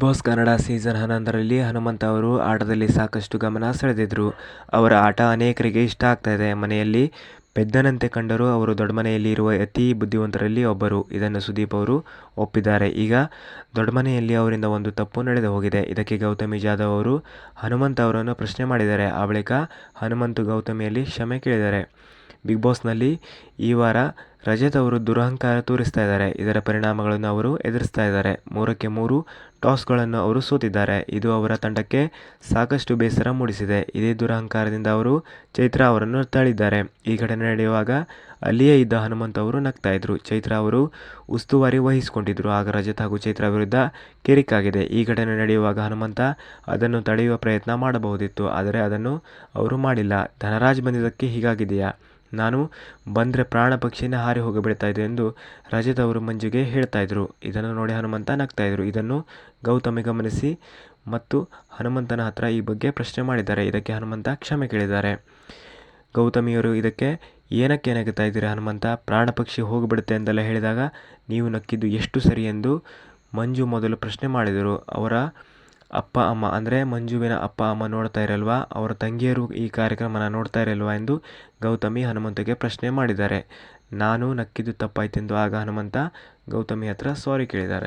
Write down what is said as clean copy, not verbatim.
Boss Kannada season 11ರಲ್ಲಿ Hanumantha ಅವರು ಆಟದಲ್ಲಿ ಸಾಕಷ್ಟು ಗಮನ ಸೆಳೆದಿದ್ರು. ಅವರ ಆಟ ಅನೇಕರಿಗೆ ಇಷ್ಟ ಆಗ್ತಾ ಇದೆ. ಮನೆಯಲ್ಲಿ ಪೆದ್ದನಂತೆ ಕಂಡರೂ ಅವರು ದೊಡ್ಡಮನೆಯಲ್ಲಿ ಇರುವ ಅತಿ ಬುದ್ಧಿವಂತರಲ್ಲಿ ಒಬ್ಬರು. ಇದನ್ನು ಸುದೀಪ್ ಅವರು ಒಪ್ಪಿದ್ದಾರೆ. ಈಗ ದೊಡ್ಡಮನೆಯಲ್ಲಿ ಅವರಿಂದ ಒಂದು ತಪ್ಪು ನಡೆದು ಹೋಗಿದೆ. ಇದಕ್ಕೆ ಗೌತಮಿ ಜಾಧವ್ ಅವರು ಹನುಮಂತ ಅವರನ್ನು ಪ್ರಶ್ನೆ ಮಾಡಿದ್ದಾರೆ. ಆ ಬಳಿಕ ಹನುಮಂತು ಗೌತಮಿಯಲ್ಲಿ ಕ್ಷಮೆ ಕೇಳಿದ್ದಾರೆ. ಬಿಗ್ ಬಾಸ್ನಲ್ಲಿ ಈ ವಾರ ರಜತ್ ಅವರು ದುರಹಂಕಾರ ತೋರಿಸ್ತಾ ಇದ್ದಾರೆ. ಇದರ ಪರಿಣಾಮಗಳನ್ನು ಅವರು ಎದುರಿಸ್ತಾ ಇದ್ದಾರೆ. 3ಕ್ಕೆ 3 ಟಾಸ್ಗಳನ್ನು ಅವರು ಸೋತಿದ್ದಾರೆ. ಇದು ಅವರ ತಂಡಕ್ಕೆ ಸಾಕಷ್ಟು ಬೇಸರ ಮೂಡಿಸಿದೆ. ಇದೇ ದುರಹಂಕಾರದಿಂದ ಅವರು ಚೈತ್ರಾ ಅವರನ್ನು ತಳ್ಳಿದ್ದಾರೆ. ಈ ಘಟನೆ ನಡೆಯುವಾಗ ಅಲ್ಲಿಯೇ ಇದ್ದ ಹನುಮಂತ್ ಅವರು ನಗ್ತಾ ಇದ್ರು. ಚೈತ್ರಾ ಅವರು ಉಸ್ತುವಾರಿ ವಹಿಸಿಕೊಂಡಿದ್ರು. ಆಗ ರಜತ್ ಹಾಗೂ ಚೈತ್ರಾ ವಿರುದ್ಧ ಕಿರಿಕಾಗಿದೆ. ಈ ಘಟನೆ ನಡೆಯುವಾಗ ಹನುಮಂತ ಅದನ್ನು ತಡೆಯುವ ಪ್ರಯತ್ನ ಮಾಡಬಹುದಿತ್ತು. ಆದರೆ ಅದನ್ನು ಅವರು ಮಾಡಿಲ್ಲ. ಧನರಾಜ್ ಬಂದಿದ್ದಕ್ಕೆ ಹೀಗಾಗಿದೆಯಾ? ನಾನು ಬಂದ್ರೆ ಪ್ರಾಣ ಪಕ್ಷಿನೇ ಹಾರಿ ಹೋಗಿಬಿಡ್ತಾ ಇದ್ದೆ ಎಂದು ರಜತ್ ಅವರು ಮಂಜುಗೆ ಹೇಳ್ತಾ ಇದ್ರು. ಇದನ್ನು ನೋಡಿ ಹನುಮಂತ ನಗ್ತಾ ಇದ್ರು. ಇದನ್ನು ಗೌತಮಿ ಗಮನಿಸಿ ಮತ್ತು ಹನುಮಂತನ ಹತ್ರ ಈ ಬಗ್ಗೆ ಪ್ರಶ್ನೆ ಮಾಡಿದ್ದಾರೆ. ಇದಕ್ಕೆ ಹನುಮಂತ ಕ್ಷಮೆ ಕೇಳಿದ್ದಾರೆ. ಗೌತಮಿಯವರು ಇದಕ್ಕೆ ಏನಕ್ಕೆ ನಗ್ತಾ ಇದ್ದೀರಾ ಹನುಮಂತ? ಪ್ರಾಣ ಪಕ್ಷಿ ಹೋಗಿಬಿಡುತ್ತೆ ಎಂದೆಲ್ಲ ಹೇಳಿದಾಗ ನೀವು ನಕ್ಕಿದ್ದು ಎಷ್ಟು ಸರಿ ಎಂದು ಮಂಜು ಮೊದಲು ಪ್ರಶ್ನೆ ಮಾಡಿದರು. ಅವರ ಅಪ್ಪ ಅಮ್ಮ ಅಂದರೆ ಮಂಜುವಿನ ಅಪ್ಪ ಅಮ್ಮ ನೋಡ್ತಾ ಇರಲ್ವಾ? ಅವರ ತಂಗಿಯರು ಈ ಕಾರ್ಯಕ್ರಮನ ನೋಡ್ತಾ ಇರಲ್ವಾ ಎಂದು ಗೌತಮಿ ಹನುಮಂತಗೆ ಪ್ರಶ್ನೆ ಮಾಡಿದ್ದಾರೆ. ನಾನು ನಕ್ಕಿದ್ದು ತಪ್ಪಾಯ್ತೆಂದು ಆಗ ಹನುಮಂತ ಗೌತಮಿ ಹತ್ರ ಸಾರಿ ಕೇಳಿದ್ದಾರೆ.